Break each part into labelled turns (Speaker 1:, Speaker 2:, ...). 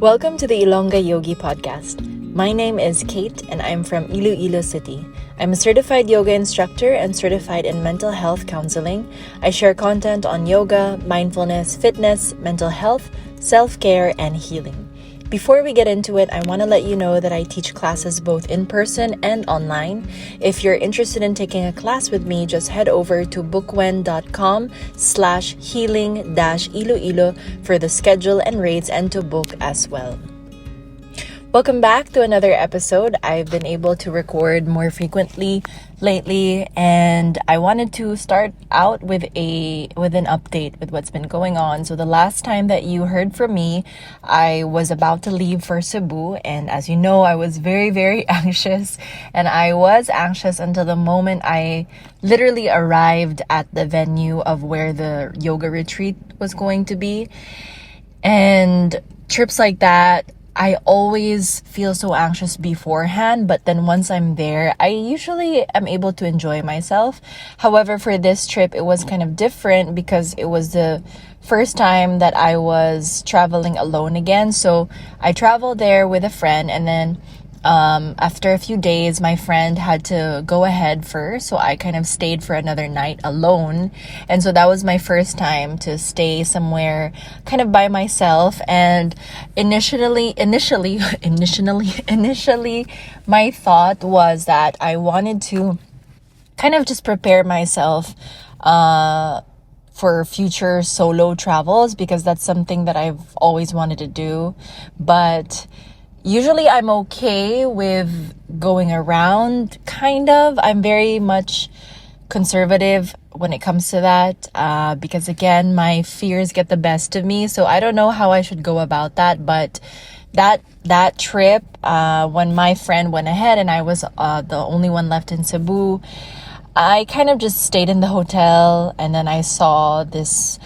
Speaker 1: Welcome to the Ilongga Yogi Podcast. My name is Kate and I'm from Iloilo City. I'm a certified yoga instructor and certified in mental health counseling. I share content on yoga, mindfulness, fitness, mental health, self-care, and healing. Before we get into it, I want to let you know that I teach classes both in person and online. If you're interested in taking a class with me, just head over to bookwen.com/healing-iloilo for the schedule and rates and to book as well. Welcome back to another episode. I've been able to record more frequently lately, and I wanted to start out with an update with what's been going on. So the last time that you heard from me, I was about to leave for Cebu, and as you know, I was very, very anxious, and I was anxious until the moment I literally arrived at the venue of where the yoga retreat was going to be. And trips like that, I always feel so anxious beforehand, but then once I'm there, I usually am able to enjoy myself. However, for this trip, it was kind of different because it was the first time that I was traveling alone again. So I traveled there with a friend, and then after a few days, my friend had to go ahead first, so I kind of stayed for another night alone. And so that was my first time to stay somewhere kind of by myself. And initially, my thought was that I wanted to kind of just prepare myself for future solo travels, because that's something that I've always wanted to do. But usually I'm okay with going around, kind of. I'm very much conservative when it comes to that because, again, my fears get the best of me. So I don't know how I should go about that. But that trip, when my friend went ahead and I was the only one left in Cebu, I kind of just stayed in the hotel, and then I saw this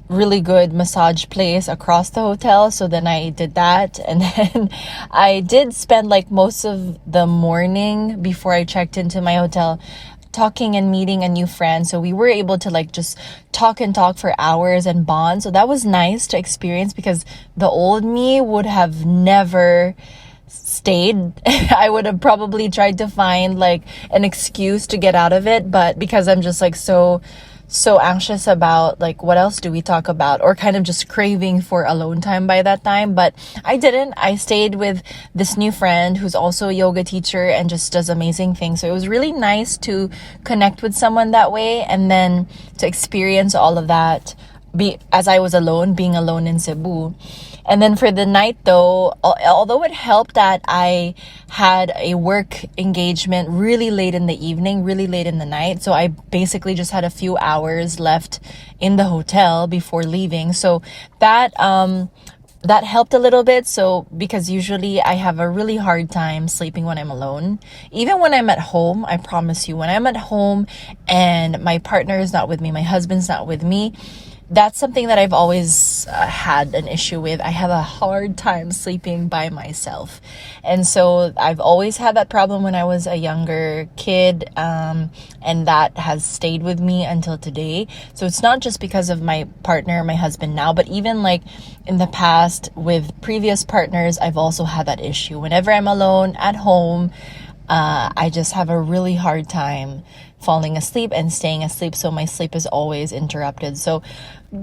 Speaker 1: really good massage place across the hotel, so then I did that. And then I did spend like most of the morning before I checked into my hotel talking and meeting a new friend, so we were able to like just talk for hours and bond. So that was nice to experience, because the old me would have never stayed. I would have probably tried to find like an excuse to get out of it, but because I'm just like so anxious about like what else do we talk about, or kind of just craving for alone time by that time. But I didn't. I stayed with this new friend who's also a yoga teacher and just does amazing things. So it was really nice to connect with someone that way, and then to experience all of that as I was being alone in Cebu. And then for the night though, although it helped that I had a work engagement really late in the evening, really late in the night, so I basically just had a few hours left in the hotel before leaving. So that helped a little bit. So because usually I have a really hard time sleeping when I'm alone. Even when I'm at home, I promise you, when I'm at home and my partner is not with me, my husband's not with me, that's something that I've always had an issue with. I have a hard time sleeping by myself. And so I've always had that problem when I was a younger kid, and that has stayed with me until today. So it's not just because of my partner, my husband now, but even like in the past with previous partners, I've also had that issue. Whenever I'm alone at home, I just have a really hard time falling asleep and staying asleep, so my sleep is always interrupted. So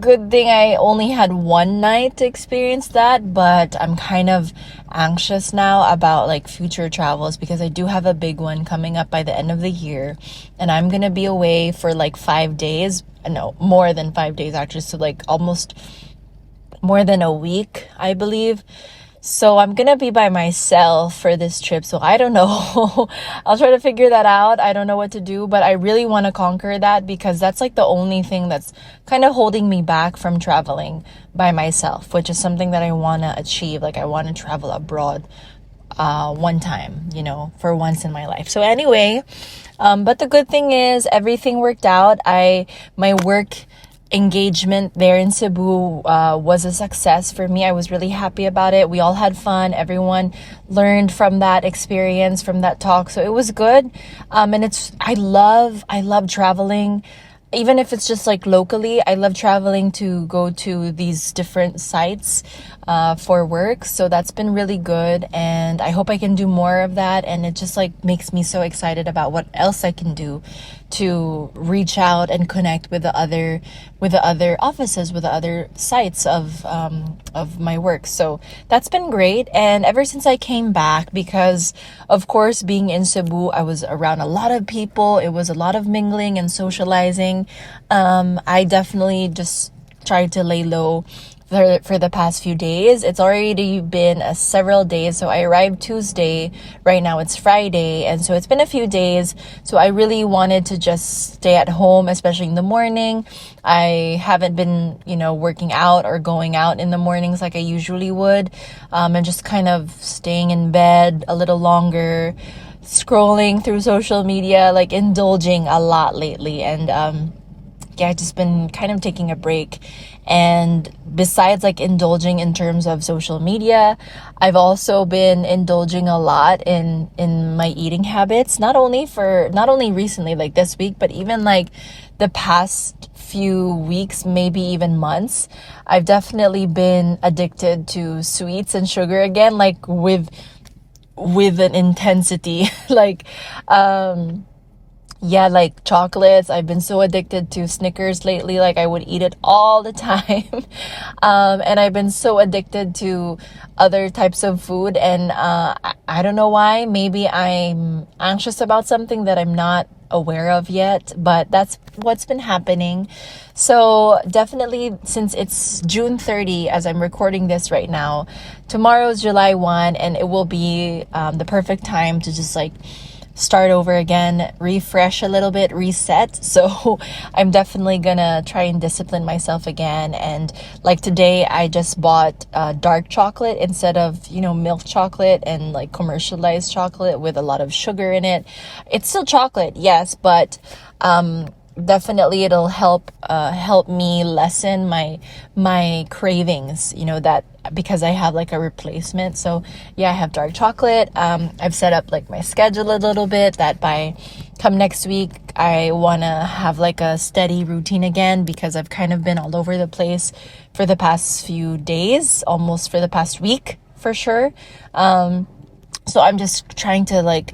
Speaker 1: good thing I only had one night to experience that, but I'm kind of anxious now about like future travels, because I do have a big one coming up by the end of the year, and I'm gonna be away for like 5 days. No, more than 5 days actually, so like almost more than a week, I believe. So I'm gonna be by myself for this trip, so I don't know. I'll try to figure that out. I don't know what to do, but I really want to conquer that, because that's like the only thing that's kind of holding me back from traveling by myself, which is something that I want to achieve. Like I want to travel abroad one time, for once in my life. So anyway, but the good thing is everything worked out. My work engagement there in Cebu was a success for me. I was really happy about it. We all had fun. Everyone learned from that experience, from that talk. So it was good. And I love traveling. even if it's just like locally, I love traveling to go to these different sites for work. So that's been really good. And I hope I can do more of that. And it just like makes me so excited about what else I can do to reach out and connect with the other offices, with the other sites of my work. So that's been great. And ever since I came back, because of course being in Cebu, I was around a lot of people. It was a lot of mingling and socializing. I definitely just tried to lay low for the past few days. It's already been several days. So I arrived Tuesday. Right now it's Friday. And so it's been a few days. So I really wanted to just stay at home, especially in the morning. I haven't been, working out or going out in the mornings like I usually would. And just kind of staying in bed a little longer, scrolling through social media, like indulging a lot lately. And, I've just been kind of taking a break. And besides like indulging in terms of social media, I've also been indulging a lot in my eating habits, not only recently, like this week, but even like the past few weeks, maybe even months. I've definitely been addicted to sweets and sugar again, like with an intensity. like like chocolates. I've been so addicted to Snickers lately. Like I would eat it all the time. And I've been so addicted to other types of food. And I don't know why. Maybe I'm anxious about something that I'm not aware of yet, but that's what's been happening. So definitely, since it's June 30 as I'm recording this right now, tomorrow's July 1, and it will be the perfect time to just like start over again, refresh a little bit, reset. So I'm definitely gonna try and discipline myself again. And like today, I just bought dark chocolate instead of, milk chocolate and like commercialized chocolate with a lot of sugar in it. It's still chocolate, yes, but definitely it'll help me lessen my cravings, that because I have like a replacement. So I have dark chocolate. I've set up like my schedule a little bit that by come next week I want to have like a steady routine again, because I've kind of been all over the place for the past few days, almost for the past week for sure. So I'm just trying to like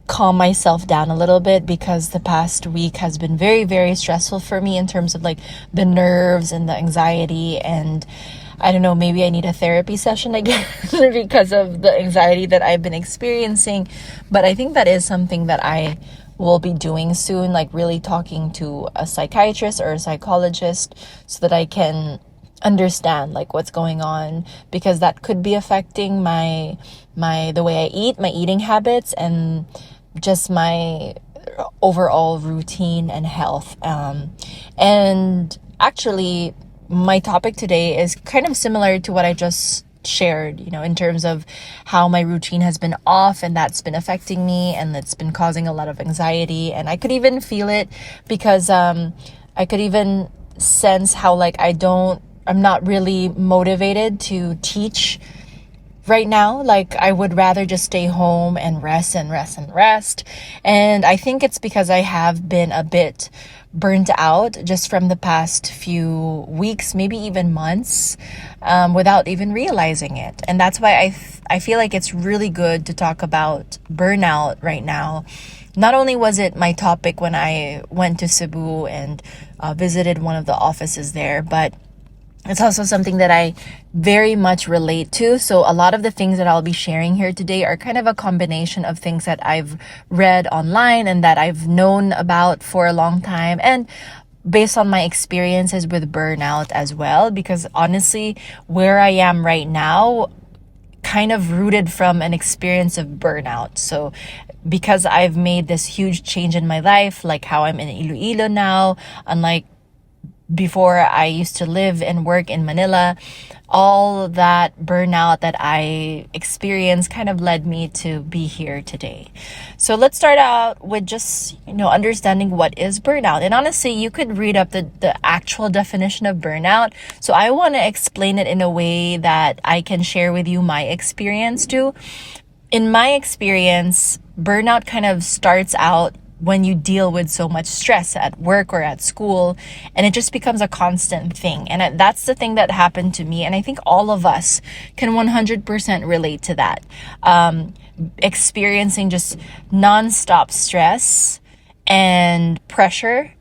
Speaker 1: calm myself down a little bit, because the past week has been very, very stressful for me in terms of like the nerves and the anxiety. And I don't know, maybe I need a therapy session again because of the anxiety that I've been experiencing. But I think that is something that I will be doing soon, like really talking to a psychiatrist or a psychologist so that I can understand like what's going on, because that could be affecting the way I eat, my eating habits, and just my overall routine and health. And actually, my topic today is kind of similar to what I just shared, in terms of how my routine has been off, and that's been affecting me, and it's been causing a lot of anxiety. And I could even feel it, because I could even sense how like I'm not really motivated to teach right now. Like I would rather just stay home and rest and rest and rest. And I think it's because I have been a bit burnt out just from the past few weeks, maybe even months, without even realizing it. And that's why I feel like it's really good to talk about burnout right now. Not only was it my topic when I went to Cebu and visited one of the offices there, but it's also something that I very much relate to. So a lot of the things that I'll be sharing here today are kind of a combination of things that I've read online and that I've known about for a long time, and based on my experiences with burnout as well. Because honestly, where I am right now kind of rooted from an experience of burnout. So because I've made this huge change in my life, like how I'm in Iloilo now, unlike before I used to live and work in Manila, all that burnout that I experienced kind of led me to be here today. So let's start out with just, understanding what is burnout. And honestly, you could read up the actual definition of burnout. So I want to explain it in a way that I can share with you my experience too. In my experience, burnout kind of starts out when you deal with so much stress at work or at school, and it just becomes a constant thing. And that's the thing that happened to me, and I think all of us can 100% relate to that. Experiencing just nonstop stress and pressure,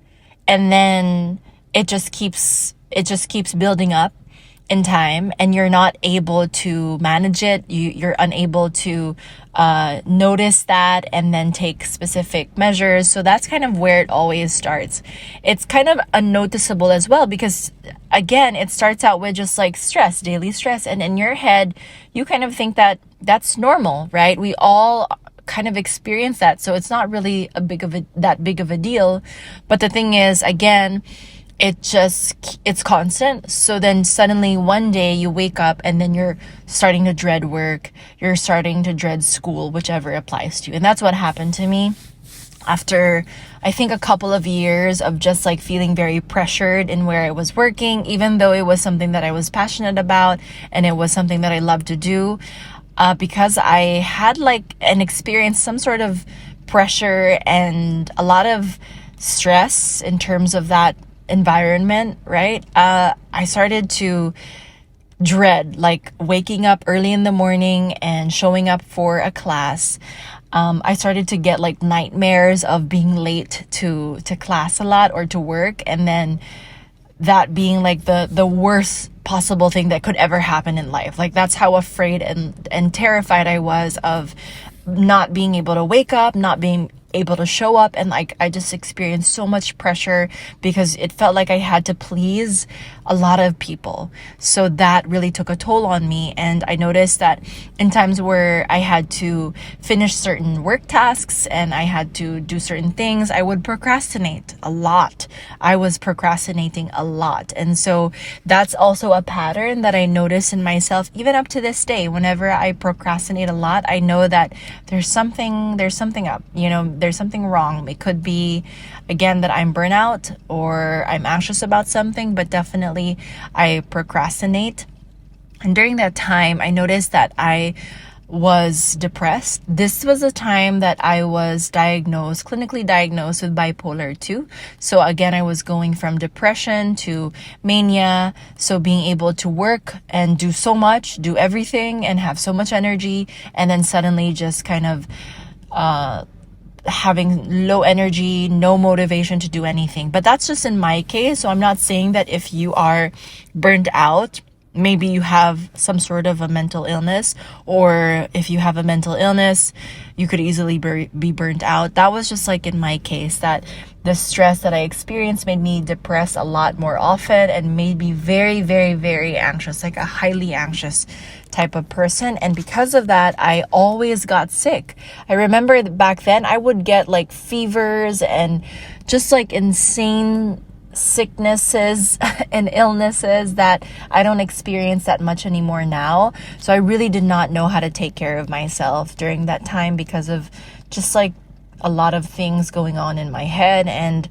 Speaker 1: and then it just keeps building up in time, and you're not able to manage it. You're unable to notice that and then take specific measures. So that's kind of where it always starts. It's kind of unnoticeable as well, because again, it starts out with just like stress, daily stress, and in your head you kind of think that that's normal, right? We all kind of experience that, so it's not really that big of a deal. But the thing is, again, it's constant. So then suddenly one day you wake up and then you're starting to dread work, you're starting to dread school, whichever applies to you. And that's what happened to me after, I think, a couple of years of just like feeling very pressured in where I was working, even though it was something that I was passionate about and it was something that I loved to do. Because I had like an experience, some sort of pressure and a lot of stress in terms of that environment, right? I started to dread like waking up early in the morning and showing up for a class. I started to get like nightmares of being late to class a lot or to work, and then that being like the worst possible thing that could ever happen in life. Like that's how afraid and terrified I was of not being able to wake up, not being able to show up. And like I just experienced so much pressure because it felt like I had to please a lot of people. So that really took a toll on me. And I noticed that in times where I had to finish certain work tasks and I had to do certain things, I would procrastinate a lot. I was procrastinating a lot. And so that's also a pattern that I notice in myself even up to this day. Whenever I procrastinate a lot, I know that there's something up, there's something wrong. It could be, again, that I'm burnout or I'm anxious about something, but definitely I procrastinate. And during that time, I noticed that I was depressed. This was a time that I was clinically diagnosed with bipolar 2. So again, I was going from depression to mania. So being able to work and do so much, do everything and have so much energy, and then suddenly just kind of having low energy, no motivation to do anything. But that's just in my case. So I'm not saying that if you are burnt out, maybe you have some sort of a mental illness, or if you have a mental illness, you could easily be burnt out. That was just like in my case, that the stress that I experienced made me depressed a lot more often and made me very, very, very anxious, like a highly anxious type of person. And because of that, I always got sick. I remember back then I would get like fevers and just like insane sicknesses and illnesses that I don't experience that much anymore now. So I really did not know how to take care of myself during that time because of just like a lot of things going on in my head, and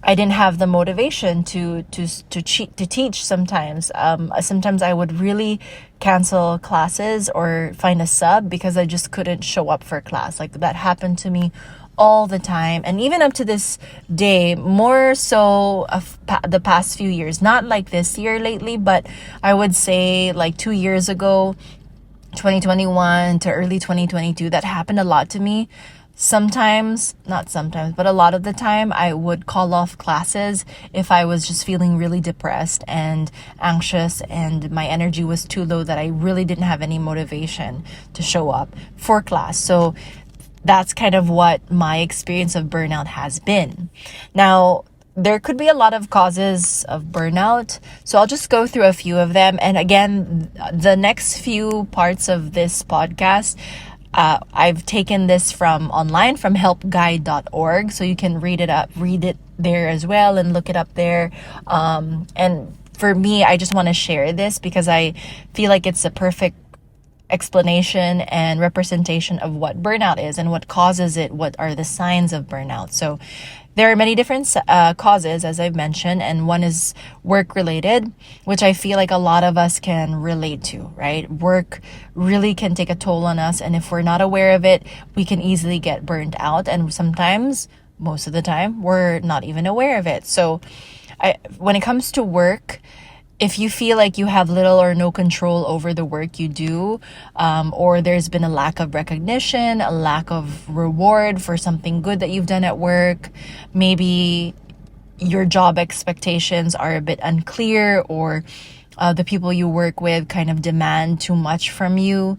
Speaker 1: I didn't have the motivation to teach sometimes. Sometimes I would really cancel classes or find a sub because I just couldn't show up for class. Like that happened to me all the time, and even up to this day, more so of the past few years. Not like this year lately, but I would say like 2 years ago, 2021 to early 2022, that happened a lot to me. Not sometimes, but a lot of the time I would call off classes if I was just feeling really depressed and anxious and my energy was too low that I really didn't have any motivation to show up for class. So that's kind of what my experience of burnout has been. Now, there could be a lot of causes of burnout, so I'll just go through a few of them. And again, the next few parts of this podcast, I've taken this from online, from helpguide.org, so you can read it there as well and look it up there. And for me, I just want to share this because I feel like it's a perfect explanation and representation of what burnout is and what causes it, what are the signs of burnout. So there are many different causes, as I've mentioned, and one is work-related, which I feel like a lot of us can relate to, right? Work really can take a toll on us, and if we're not aware of it, we can easily get burned out, and sometimes most of the time, we're not even aware of it. So when it comes to work, if you feel like you have little or no control over the work you do, or there's been a lack of recognition, a lack of reward for something good that you've done at work, maybe your job expectations are a bit unclear, or the people you work with kind of demand too much from you,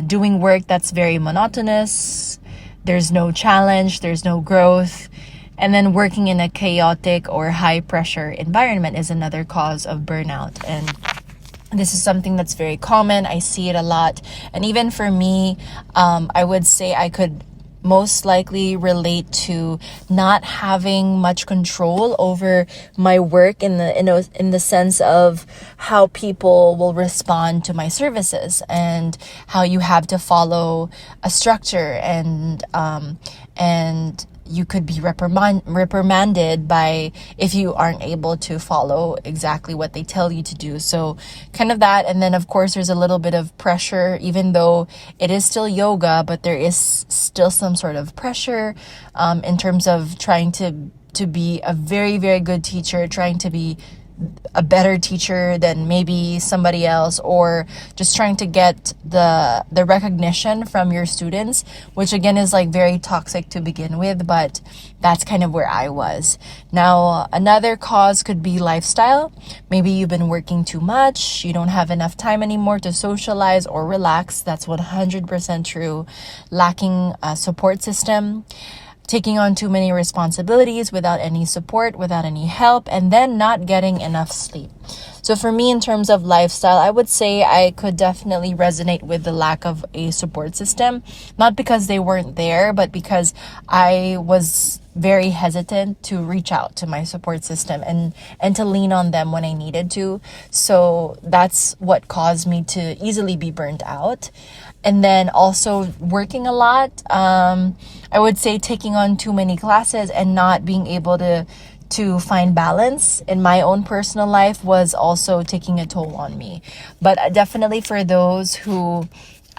Speaker 1: doing work that's very monotonous, there's no challenge, there's no growth. And then working in a chaotic or high pressure environment is another cause of burnout. And this is something that's very common. I see it a lot. And even for me, I would say I could most likely relate to not having much control over my work in the sense of how people will respond to my services, and how you have to follow a structure, and you could be reprimanded by if you aren't able to follow exactly what they tell you to do. So kind of that. And then of course there's a little bit of pressure, even though it is still yoga, but there is still some sort of pressure in terms of trying to be a very, very good teacher, trying to be a better teacher than maybe somebody else, or just trying to get the recognition from your students, which again is like very toxic to begin with, but that's kind of where I was. Now, another cause could be lifestyle. Maybe you've been working too much, you don't have enough time anymore to socialize or relax. That's 100% true. Lacking a support system, taking on too many responsibilities without any support, without any help, and then not getting enough sleep. So for me, in terms of lifestyle, I would say I could definitely resonate with the lack of a support system, not because they weren't there, but because I was very hesitant to reach out to my support system and to lean on them when I needed to. So that's what caused me to easily be burnt out. And then also working a lot. I would say taking on too many classes and not being able to find balance in my own personal life was also taking a toll on me. But definitely for those who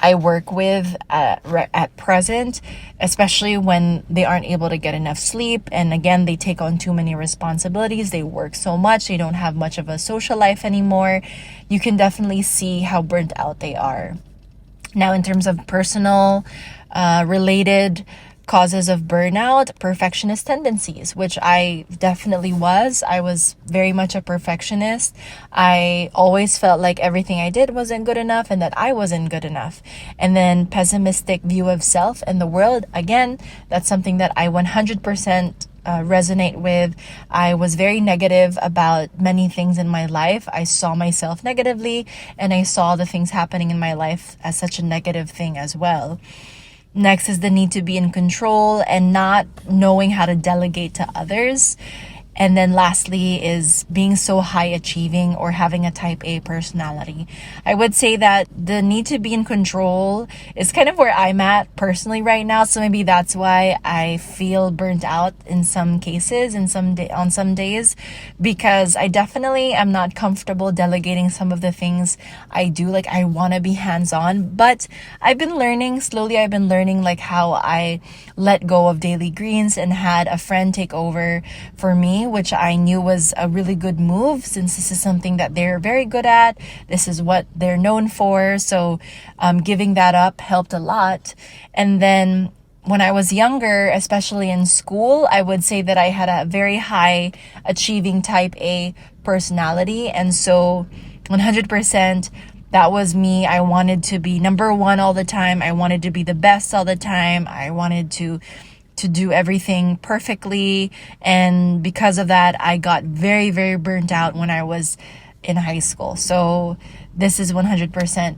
Speaker 1: I work with at present, especially when they aren't able to get enough sleep, and again, they take on too many responsibilities, they work so much, they don't have much of a social life anymore, you can definitely see how burnt out they are. Now, in terms of personal related causes of burnout, perfectionist tendencies, which I definitely was. I was very much a perfectionist. I always felt like everything I did wasn't good enough and that I wasn't good enough. And then pessimistic view of self and the world. Again, that's something that I 100% resonate with. I was very negative about many things in my life. I saw myself negatively, and I saw the things happening in my life as such a negative thing as well. Next is the need to be in control and not knowing how to delegate to others. And then lastly is being so high achieving or having a type A personality. I would say that the need to be in control is kind of where I'm at personally right now. So maybe that's why I feel burnt out in some cases, on some days, because I definitely am not comfortable delegating some of the things I do. Like, I want to be hands-on, but I've been learning like how I let go of daily greens and had a friend take over for me, which I knew was a really good move since this is something that they're very good at. This is what they're known for. So giving that up helped a lot. And then when I was younger, especially in school, I would say that I had a very high achieving type A personality. And so 100%, that was me. I wanted to be number one all the time. I wanted to be the best all the time. I wanted to do everything perfectly. And because of that, I got very, very burnt out when I was in high school. So this is 100%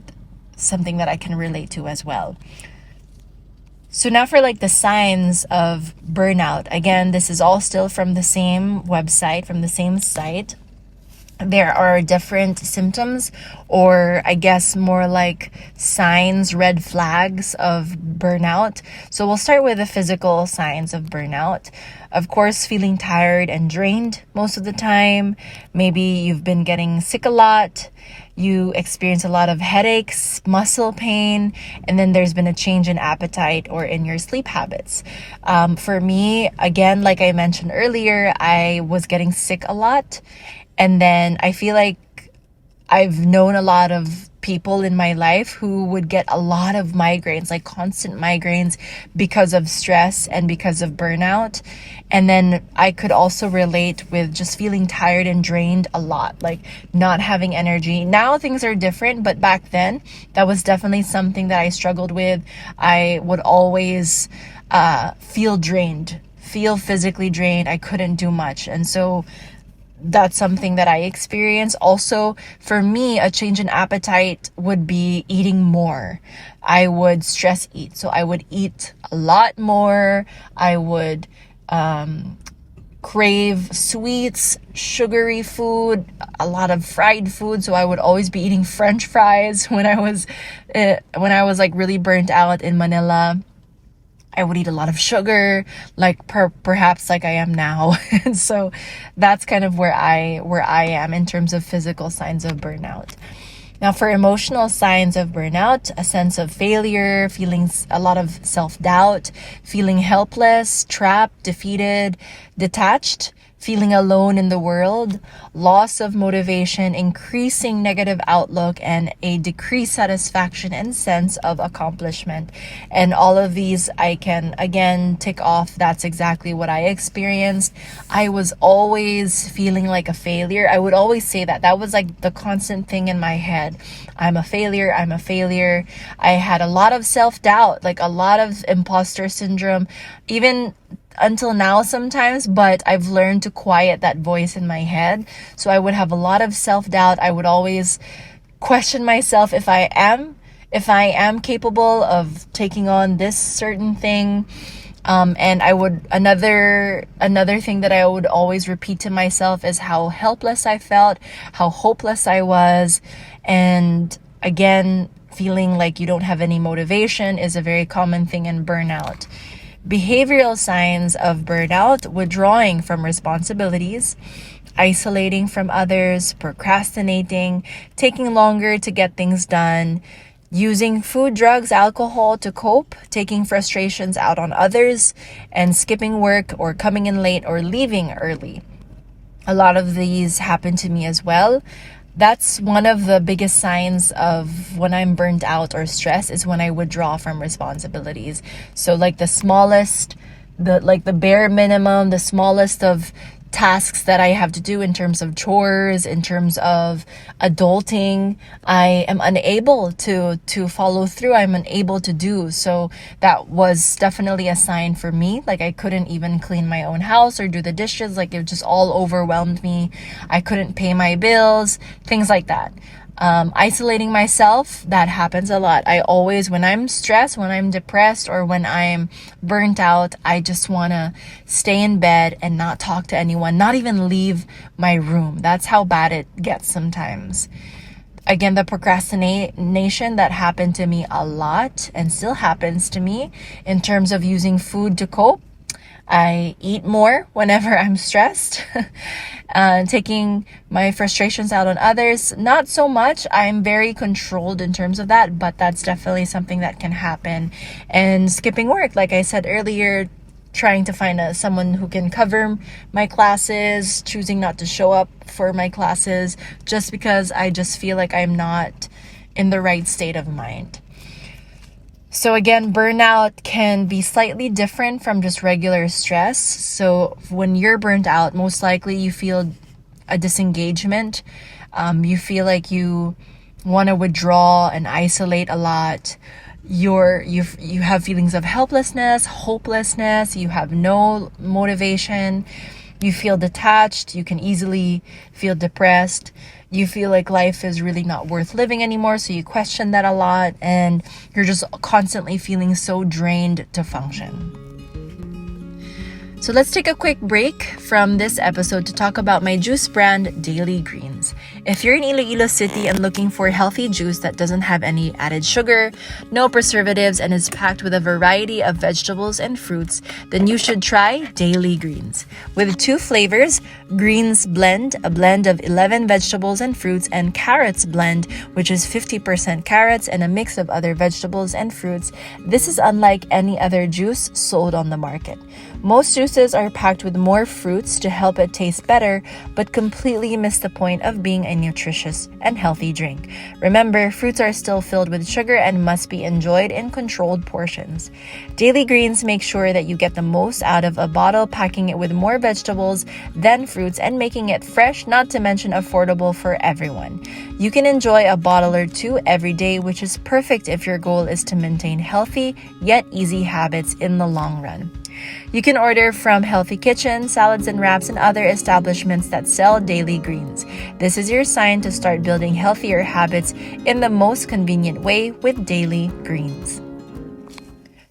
Speaker 1: something that I can relate to as well. So now for like the signs of burnout. Again, this is all still from the same website, from the same site. there are different symptoms, or I guess more like signs, red flags of burnout. So we'll start with the physical signs of burnout. Of course, feeling tired and drained most of the time. Maybe you've been getting sick a lot. You experience a lot of headaches, muscle pain, and then there's been a change in appetite or in your sleep habits. For me, again, like I mentioned earlier, I was getting sick a lot. And then I feel like I've known a lot of people in my life who would get a lot of migraines, like constant migraines because of stress and because of burnout. And then I could also relate with just feeling tired and drained a lot, like not having energy. Now things are different, but back then that was definitely something that I struggled with. I would always feel drained, feel physically drained. I couldn't do much. And so that's something that I experience. Also, for me, a change in appetite would be eating more. I would stress eat. So I would eat a lot more. I would crave sweets, sugary food, a lot of fried food. So I would always be eating French fries when I was like really burnt out in Manila. I would eat a lot of sugar, like perhaps like I am now. And so that's kind of where I am in terms of physical signs of burnout. Now, for emotional signs of burnout, a sense of failure, feeling a lot of self-doubt, feeling helpless, trapped, defeated, detached, feeling alone in the world, loss of motivation, increasing negative outlook, and a decreased satisfaction and sense of accomplishment. And all of these I can, again, tick off. That's exactly what I experienced. I was always feeling like a failure. I would always say that. That was like the constant thing in my head. I'm a failure. I'm a failure. I had a lot of self-doubt, like a lot of imposter syndrome, even until now sometimes, but I've learned to quiet that voice in my head. So I would have a lot of self-doubt. I would always question myself if I am capable of taking on this certain thing. And I would, another thing that I would always repeat to myself is how helpless I felt, how hopeless I was. And again, feeling like you don't have any motivation is a very common thing in burnout. Behavioral signs of burnout: withdrawing from responsibilities, isolating from others, procrastinating, taking longer to get things done, using food, drugs, alcohol to cope, taking frustrations out on others, and skipping work or coming in late or leaving early. A lot of these happen to me as well. That's one of the biggest signs of when I'm burnt out or stressed, is when I withdraw from responsibilities. So like the bare minimum, the smallest of tasks that I have to do in terms of chores, in terms of adulting, I am unable to follow through. I'm unable to do. So that was definitely a sign for me. Like I couldn't even clean my own house or do the dishes. Like it just all overwhelmed me. I couldn't pay my bills, things like that. Isolating myself, that happens a lot. I always, when I'm stressed, when I'm depressed, or when I'm burnt out, I just want to stay in bed and not talk to anyone, not even leave my room. That's how bad it gets sometimes. Again, the procrastination, that happened to me a lot and still happens to me in terms of using food to cope. I eat more whenever I'm stressed, taking my frustrations out on others. Not so much. I'm very controlled in terms of that, but that's definitely something that can happen. And skipping work, like I said earlier, trying to find someone who can cover my classes, choosing not to show up for my classes just because I just feel like I'm not in the right state of mind. So again, burnout can be slightly different from just regular stress. So when you're burnt out, most likely you feel a disengagement. You feel like you want to withdraw and isolate a lot. You have feelings of helplessness, hopelessness. You have no motivation. You feel detached. You can easily feel depressed. You feel like life is really not worth living anymore, so you question that a lot, and you're just constantly feeling so drained to function. So let's take a quick break from this episode to talk about my juice brand, Daily Greens. If you're in Iloilo City and looking for healthy juice that doesn't have any added sugar, no preservatives, and is packed with a variety of vegetables and fruits, then you should try Daily Greens. With 2 flavors, Greens Blend, a blend of 11 vegetables and fruits, and Carrots Blend, which is 50% carrots and a mix of other vegetables and fruits, this is unlike any other juice sold on the market. Most juices are packed with more fruits to help it taste better, but completely miss the point of being a nutritious and healthy drink. Remember, fruits are still filled with sugar and must be enjoyed in controlled portions. Daily Greens make sure that you get the most out of a bottle, packing it with more vegetables than fruits and making it fresh, not to mention affordable for everyone. You can enjoy a bottle or 2 every day, which is perfect if your goal is to maintain healthy yet easy habits in the long run. You can order from Healthy Kitchen, Salads and Wraps, and other establishments that sell Daily Greens. This is your sign to start building healthier habits in the most convenient way with Daily Greens.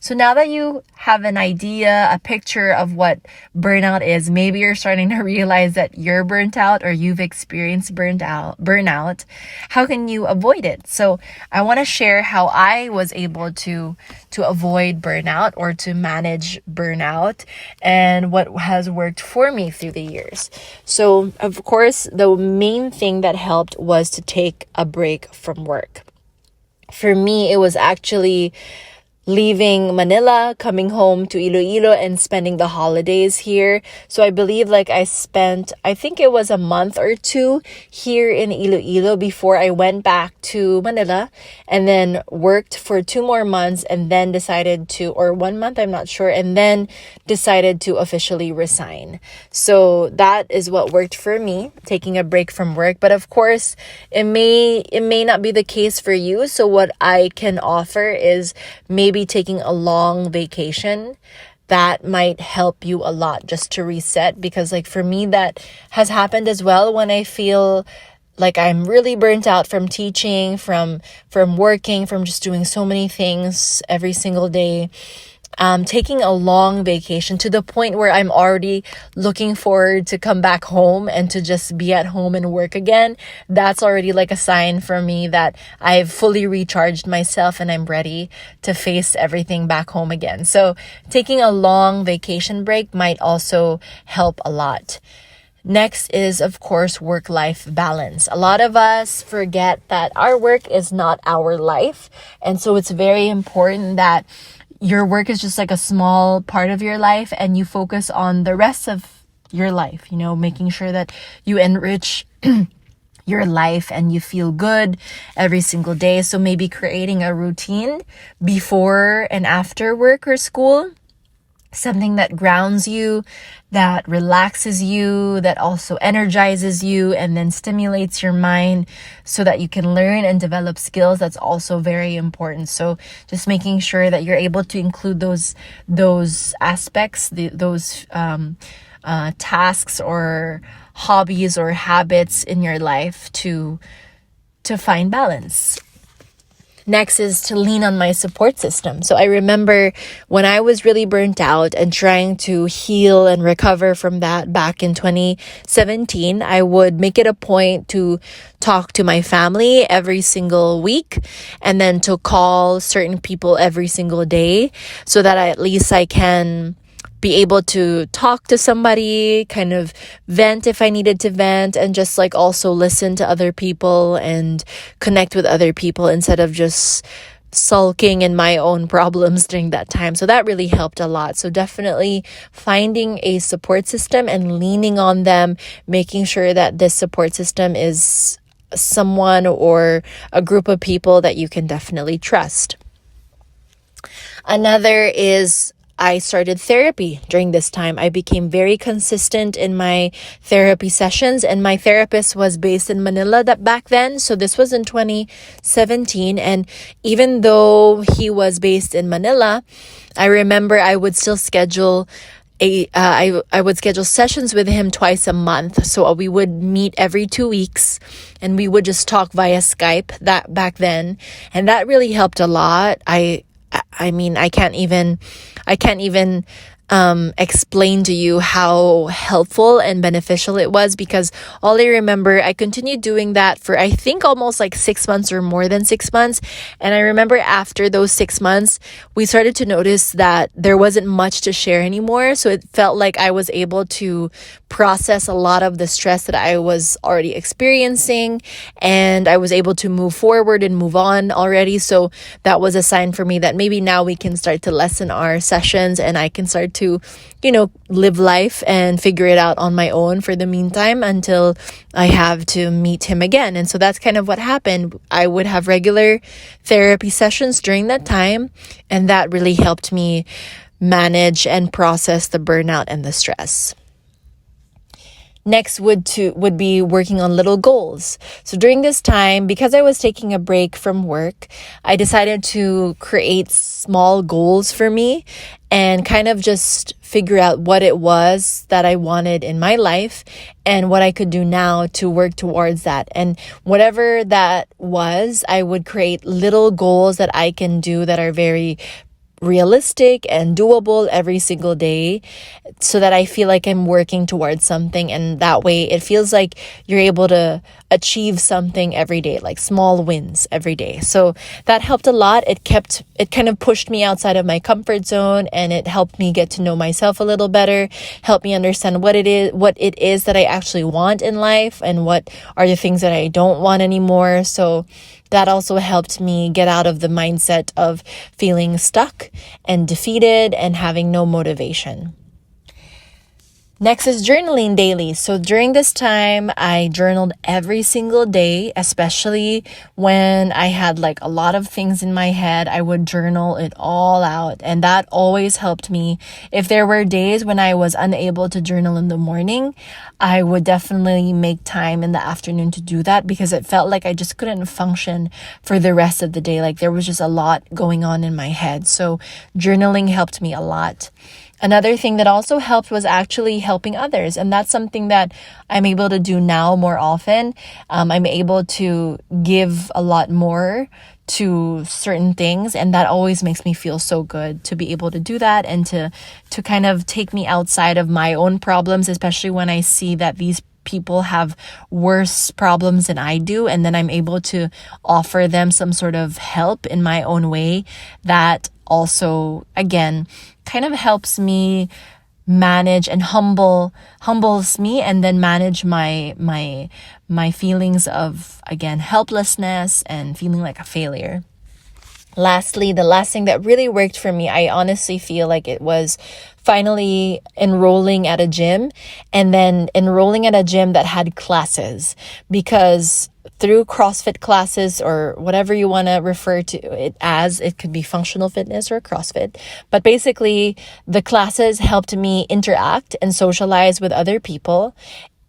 Speaker 1: So now that you have an idea, a picture of what burnout is, maybe you're starting to realize that you're burnt out or you've experienced burnout. How can you avoid it? So I want to share how I was able to avoid burnout or to manage burnout and what has worked for me through the years. So of course, the main thing that helped was to take a break from work. For me, it was actually leaving Manila, coming home to Iloilo and spending the holidays here. So I believe I spent, I think it was a month or 2 here in Iloilo before I went back to Manila and then worked for 2 more months and then decided to, or 1 month, I'm not sure, and then decided to officially resign. So that is what worked for me, taking a break from work. But of course, it may not be the case for you. So what I can offer is maybe taking a long vacation. That might help you a lot just to reset, because for me that has happened as well when I feel like I'm really burnt out from teaching, from working, from just doing so many things every single day. Taking a long vacation to the point where I'm already looking forward to come back home and to just be at home and work again. That's already a sign for me that I've fully recharged myself and I'm ready to face everything back home again. So taking a long vacation break might also help a lot. Next is, of course, work-life balance. A lot of us forget that our work is not our life. And so it's very important that your work is just a small part of your life and you focus on the rest of your life, making sure that you enrich your life and you feel good every single day. So maybe creating a routine before and after work or school, something that grounds you, that relaxes you, that also energizes you and then stimulates your mind so that you can learn and develop skills. That's also very important. So just making sure that you're able to include those aspects, those tasks or hobbies or habits in your life to find balance. Next is to lean on my support system. So I remember when I was really burnt out and trying to heal and recover from that back in 2017, I would make it a point to talk to my family every single week and then to call certain people every single day so that at least I can be able to talk to somebody, kind of vent if I needed to vent, and just also listen to other people and connect with other people instead of just sulking in my own problems during that time. So that really helped a lot. So definitely finding a support system and leaning on them, making sure that this support system is someone or a group of people that you can definitely trust. Another is I started therapy during this time. I became very consistent in my therapy sessions, and my therapist was based in Manila back then. So this was in 2017. And even though he was based in Manila, I remember I would still schedule I would schedule sessions with him twice a month. So we would meet every 2 weeks and we would just talk via Skype that back then. And that really helped a lot. I mean, I can't even explain to you how helpful and beneficial it was, because all I remember, I continued doing that for I think almost like 6 months or more than 6 months. And I remember after those 6 months, we started to notice that there wasn't much to share anymore. So it felt like I was able to process a lot of the stress that I was already experiencing, and I was able to move forward and move on already. So that was a sign for me that maybe now we can start to lessen our sessions, and I can start to, live life and figure it out on my own for the meantime until I have to meet him again. And so that's kind of what happened. I would have regular therapy sessions during that time, and that really helped me manage and process the burnout and the stress. Next would be working on little goals. So during this time, because I was taking a break from work, I decided to create small goals for me and kind of just figure out what it was that I wanted in my life and what I could do now to work towards that. And whatever that was, I would create little goals that I can do that are very realistic and doable every single day, so that I feel like I'm working towards something, and that way it feels like you're able to achieve something every day, like small wins every day. So that helped a lot. It kind of pushed me outside of my comfort zone, and it helped me get to know myself a little better, helped me understand what it is that I actually want in life and what are the things that I don't want anymore. So that also helped me get out of the mindset of feeling stuck and defeated and having no motivation. Next is journaling daily. So during this time, I journaled every single day, especially when I had like a lot of things in my head. I would journal it all out, and that always helped me. If there were days when I was unable to journal in the morning, I would definitely make time in the afternoon to do that, because it felt like I just couldn't function for the rest of the day. Like there was just a lot going on in my head. So journaling helped me a lot. Another thing that also helped was actually helping others. And that's something that I'm able to do now more often. I'm able to give a lot more to certain things. And that always makes me feel so good to be able to do that, and to kind of take me outside of my own problems, especially when I see that these people have worse problems than I do, and then I'm able to offer them some sort of help in my own way. That also, again, kind of helps me manage and humbles me, and then manage my feelings of, again, helplessness and feeling like a failure. Lastly, the last thing that really worked for me, I honestly feel like it was finally enrolling at a gym, and then enrolling at a gym that had classes, because through CrossFit classes, or whatever you want to refer to it as, it could be functional fitness or CrossFit, but basically the classes helped me interact and socialize with other people.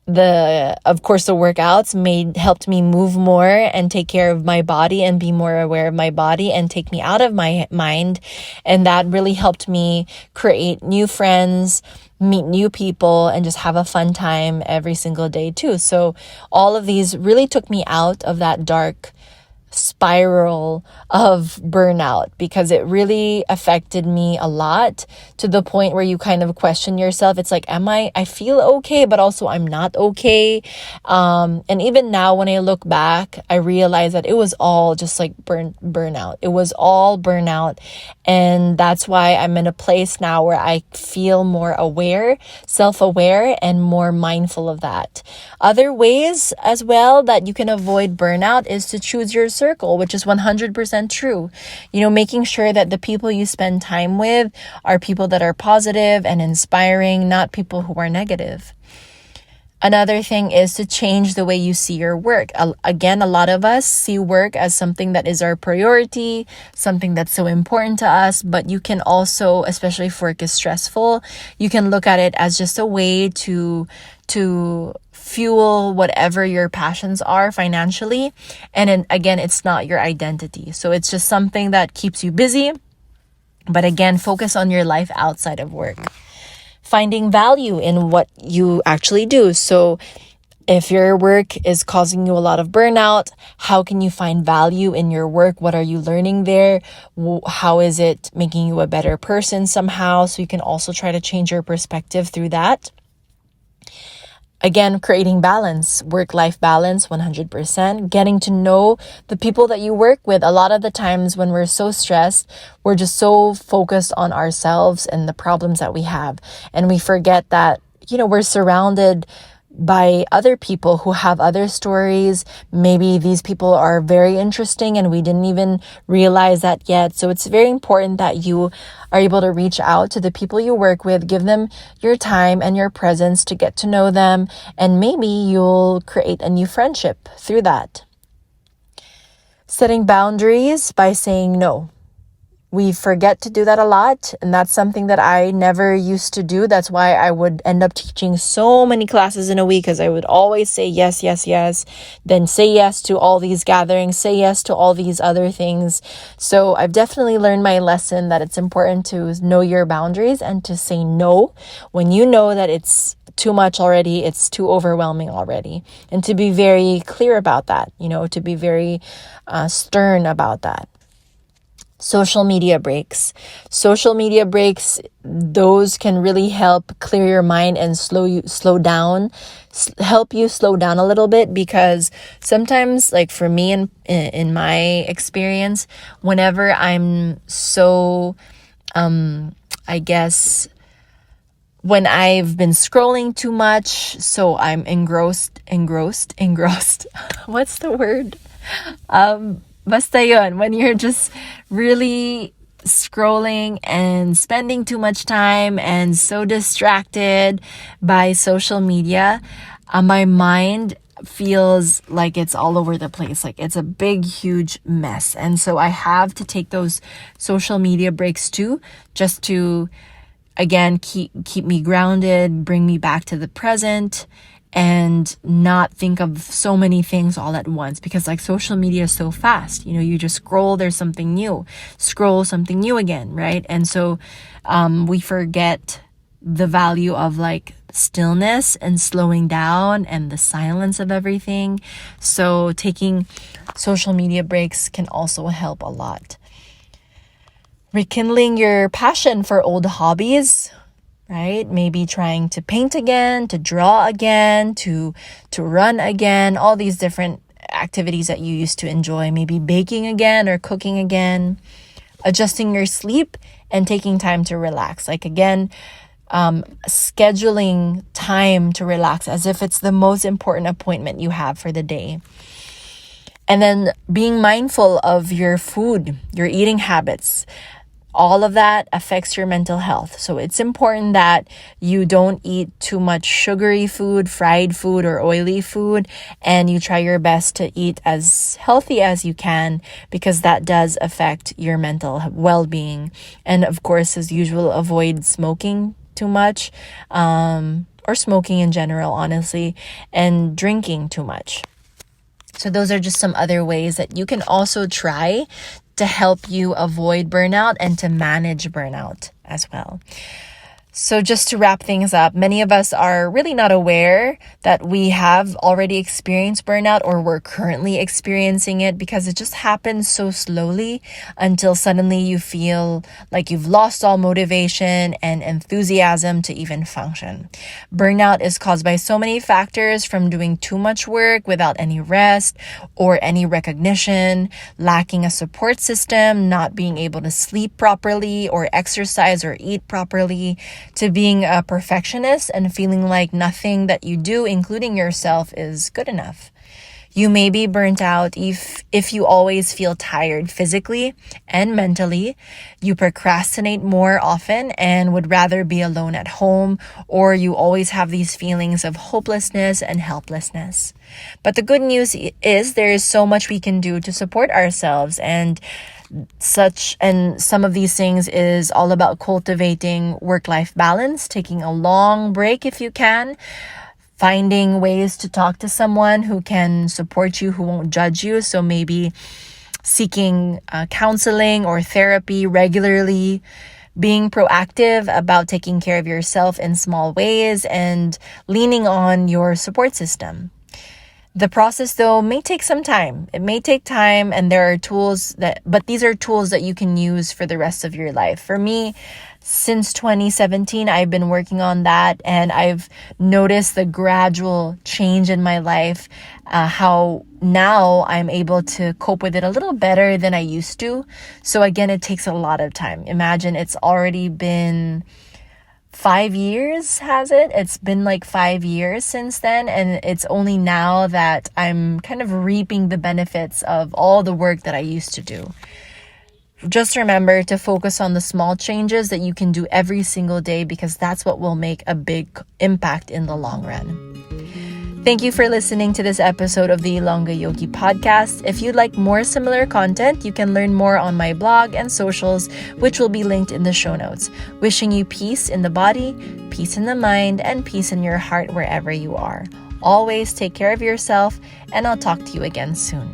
Speaker 1: Of course, the workouts helped me move more and take care of my body and be more aware of my body and take me out of my mind. And that really helped me create new friends, meet new people, and just have a fun time every single day too. So all of these really took me out of that dark spiral of burnout, because it really affected me a lot, to the point where you kind of question yourself. It's like, I feel okay, but also I'm not okay. And even now when I look back, I realize that it was all just like burnout. It was all burnout. And that's why I'm in a place now where I feel more aware, self-aware, and more mindful of that. Other ways as well that you can avoid burnout is to choose your circle, which is 100% true. Making sure that the people you spend time with are people that are positive and inspiring, not people who are negative. Another thing is to change the way you see your work. Again, a lot of us see work as something that is our priority, something that's so important to us, but you can also, especially if work is stressful, you can look at it as just a way to fuel whatever your passions are financially. And then, again, it's not your identity. So it's just something that keeps you busy. But again, focus on your life outside of work. Finding value in what you actually do. So If your work is causing you a lot of burnout, how can you find value in your work? What are you learning there? How is it making you a better person somehow? So you can also try to change your perspective through that. Again, creating balance, work-life balance, 100%. Getting to know the people that you work with. A lot of the times when we're so stressed, we're just so focused on ourselves and the problems that we have. And we forget that, we're surrounded by other people who have other stories. Maybe these people are very interesting and we didn't even realize that yet. So it's very important that you are able to reach out to the people you work with, give them your time and your presence to get to know them, and maybe you'll create a new friendship through that. Setting boundaries by saying no. We forget to do that a lot, and that's something that I never used to do. That's why I would end up teaching so many classes in a week, because I would always say yes, yes, yes, then say yes to all these gatherings, say yes to all these other things. So I've definitely learned my lesson that it's important to know your boundaries and to say no when you know that it's too much already, it's too overwhelming already, and to be very clear about that, to be very stern about that. Social media breaks. Those can really help clear your mind and help you slow down a little bit, because sometimes, like for me in my experience, whenever I'm so, I guess, when I've been scrolling too much, so I'm engrossed. What's the word? Basta yun, when you're just really scrolling and spending too much time and so distracted by social media, my mind feels like it's all over the place, like it's a big, huge mess. And so I have to take those social media breaks too, just to, again, keep me grounded, bring me back to the present, and not think of so many things all at once, because like social media is so fast. You just scroll, there's something new, scroll something new again, right? And so we forget the value of like stillness and slowing down and the silence of everything. So taking social media breaks can also help a lot. Rekindling your passion for old hobbies, right? Maybe trying to paint again, to draw again, to run again, all these different activities that you used to enjoy. Maybe baking again or cooking again. Adjusting your sleep and taking time to relax. Like again, scheduling time to relax as if it's the most important appointment you have for the day. And then being mindful of your food, your eating habits. All of that affects your mental health. So it's important that you don't eat too much sugary food, fried food, or oily food, and you try your best to eat as healthy as you can, because that does affect your mental well-being. And of course, as usual, avoid smoking too much, or smoking in general, honestly, and drinking too much. So those are just some other ways that you can also try to help you avoid burnout and to manage burnout as well. So just to wrap things up, many of us are really not aware that we have already experienced burnout, or we're currently experiencing it, because it just happens so slowly until suddenly you feel like you've lost all motivation and enthusiasm to even function. Burnout is caused by so many factors, from doing too much work without any rest or any recognition, lacking a support system, not being able to sleep properly or exercise or eat properly, to being a perfectionist and feeling like nothing that you do, including yourself, is good enough. You may be burnt out if you always feel tired physically and mentally. You procrastinate more often and would rather be alone at home, or you always have these feelings of hopelessness and helplessness. But the good news is there is so much we can do to support ourselves, and some of these things is all about cultivating work-life balance, taking a long break if you can, finding ways to talk to someone who can support you, who won't judge you. So maybe seeking counseling or therapy regularly, being proactive about taking care of yourself in small ways, and leaning on your support system. The process, though, may take some time. It may take time, and there are but these are tools that you can use for the rest of your life. For me, since 2017, I've been working on that, and I've noticed the gradual change in my life, how now I'm able to cope with it a little better than I used to. So again, it takes a lot of time. Imagine it's already been 5 years, has it? It's been like 5 years since then, and it's only now that I'm kind of reaping the benefits of all the work that I used to do. Just remember to focus on the small changes that you can do every single day, because that's what will make a big impact in the long run. Thank you for listening to this episode of the Ilongga Yogi Podcast. If you'd like more similar content, you can learn more on my blog and socials, which will be linked in the show notes. Wishing you peace in the body, peace in the mind, and peace in your heart wherever you are. Always take care of yourself, and I'll talk to you again soon.